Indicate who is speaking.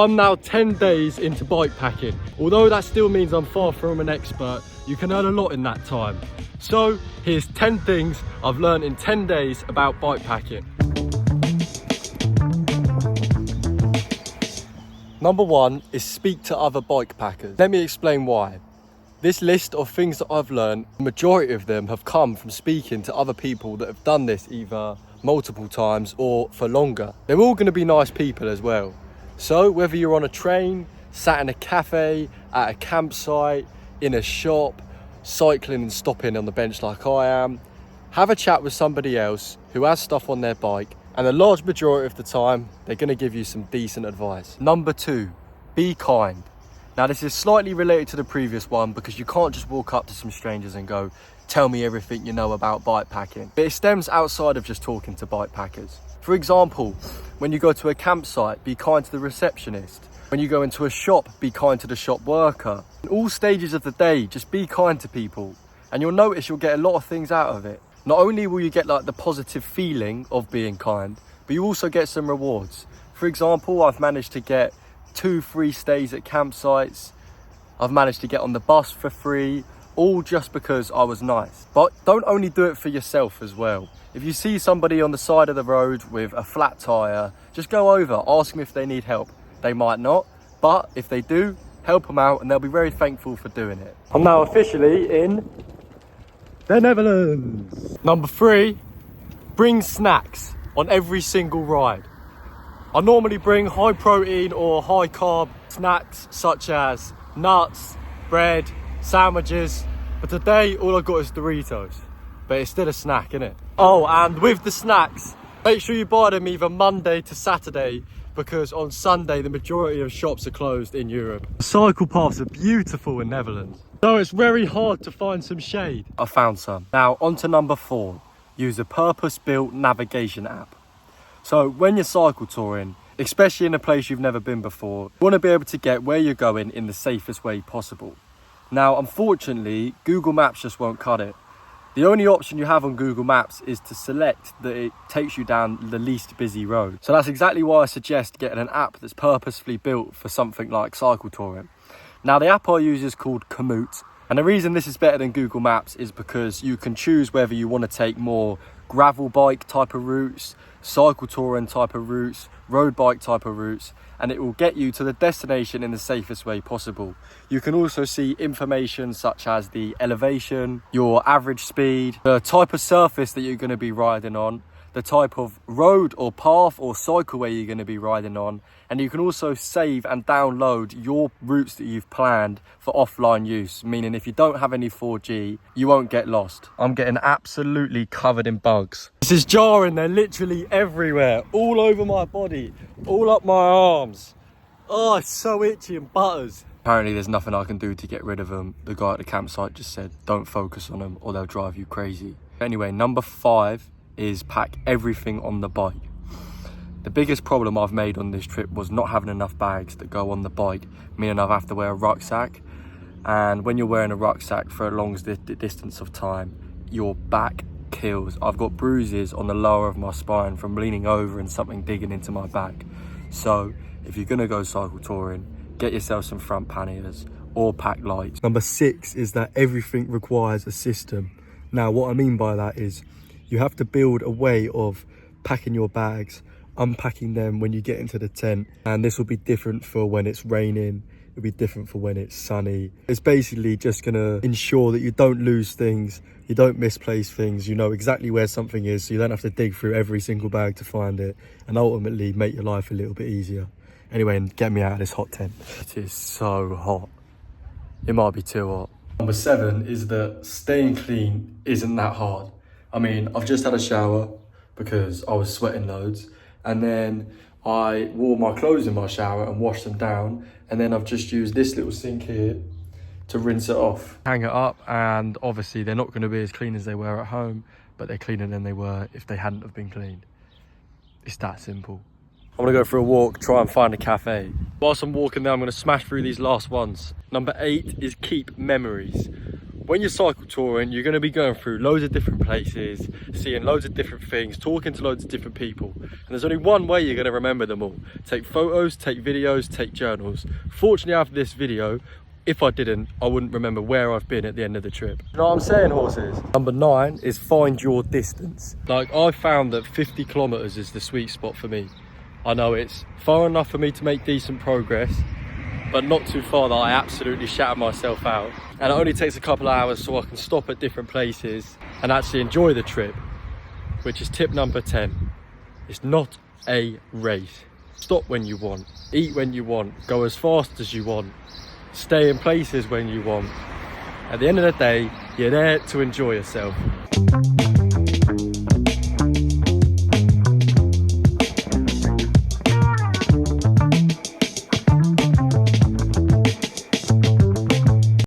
Speaker 1: I'm now 10 days into bike packing. Although that still means I'm far from an expert, you can learn a lot in that time. So here's 10 things I've learned in 10 days about bike packing. Number 1 is speak to other bike packers. Let me explain why. This list of things that I've learned, the majority of them have come from speaking to other people that have done this either multiple times or for longer. They're all going to be nice people as well. So whether you're on a train, sat in a cafe, at a campsite, in a shop, cycling and stopping on the bench like I am, have a chat with somebody else who has stuff on their bike, and the large majority of the time, they're going to give you some decent advice. Number 2, be kind. Now this is slightly related to the previous one because you can't just walk up to some strangers and go, tell me everything you know about bike packing. But it stems outside of just talking to bike packers. For example, when you go to a campsite, be kind to the receptionist. When you go into a shop, be kind to the shop worker. In all stages of the day, just be kind to people and you'll notice you'll get a lot of things out of it. Not only will you get like the positive feeling of being kind, but you also get some rewards. For example, I've managed to get 2 free stays at campsites. I've managed to get on the bus for free, all just because I was nice. But don't only do it for yourself as well. If you see somebody on the side of the road with a flat tire, just go over, ask them if they need help. They might not, but if they do, help them out and they'll be very thankful for doing it. I'm now officially in the Netherlands. Number 3, bring snacks on every single ride. I normally bring high protein or high carb snacks such as nuts, bread, sandwiches, but today all I got is Doritos. But it's still a snack, innit? Oh, and with the snacks, make sure you buy them either Monday to Saturday because on Sunday the majority of shops are closed in Europe. The cycle paths are beautiful in Netherlands, so it's very hard to find some shade. I found some. Now on to number 4, use a purpose-built navigation app. So when you're cycle touring, especially in a place you've never been before, you want to be able to get where you're going in the safest way possible. Now, unfortunately, Google Maps just won't cut it. The only option you have on Google Maps is to select that it takes you down the least busy road. So that's exactly why I suggest getting an app that's purposefully built for something like cycle touring. Now, the app I use is called Komoot. And the reason this is better than Google Maps is because you can choose whether you want to take more gravel bike type of routes, cycle touring type of routes, road bike type of routes, and it will get you to the destination in the safest way possible. You can also see information such as the elevation, your average speed, the type of surface that you're going to be riding on, the type of road or path or cycleway you're going to be riding on, and you can also save and download your routes that you've planned for offline use, meaning if you don't have any 4G, you won't get lost. I'm getting absolutely covered in bugs. This is jarring, they're literally everywhere, all over my body, all up my arms. Oh, it's so itchy and butters. Apparently there's nothing I can do to get rid of them. The guy at the campsite just said, don't focus on them or they'll drive you crazy. Anyway, number 5 is pack everything on the bike. The biggest problem I've made on this trip was not having enough bags that go on the bike, meaning I have to wear a rucksack. And when you're wearing a rucksack for a long distance of time, your back kills. I've got bruises on the lower of my spine from leaning over and something digging into my back. So if you're gonna go cycle touring, get yourself some front panniers or pack lights. Number 6 is that everything requires a system. Now what I mean by that is you have to build a way of packing your bags, unpacking them when you get into the tent, and this will be different for when it's raining, it'll be different for when it's sunny. It's basically just gonna ensure that you don't lose things, you don't misplace things, you know exactly where something is, so you don't have to dig through every single bag to find it, and ultimately make your life a little bit easier. Anyway, and get me out of this hot tent. It is so hot. It might be too hot. Number 7 is that staying clean isn't that hard. I mean, I've just had a shower because I was sweating loads, and then I wore my clothes in my shower and washed them down, and then I've just used this little sink here to rinse it off. Hang it up, and obviously they're not going to be as clean as they were at home, but they're cleaner than they were if they hadn't have been cleaned. It's that simple. I'm gonna go for a walk, try and find a cafe. Whilst I'm walking there, I'm gonna smash through these last ones. Number 8 is keep memories. when you're cycle touring, you're going to be going through loads of different places, seeing loads of different things, talking to loads of different people. And there's only one way you're going to remember them all. Take photos, take videos, take journals. Fortunately, after this video, if I didn't, I wouldn't remember where I've been at the end of the trip. You know what I'm saying, horses? Number 9 is find your distance. Like, I found that 50 kilometers is the sweet spot for me. I know it's far enough for me to make decent progress, but not too far that I absolutely shatter myself out. And it only takes a couple of hours so I can stop at different places and actually enjoy the trip, which is tip number 10. It's not a race. Stop when you want, eat when you want, go as fast as you want, stay in places when you want. At the end of the day, you're there to enjoy yourself.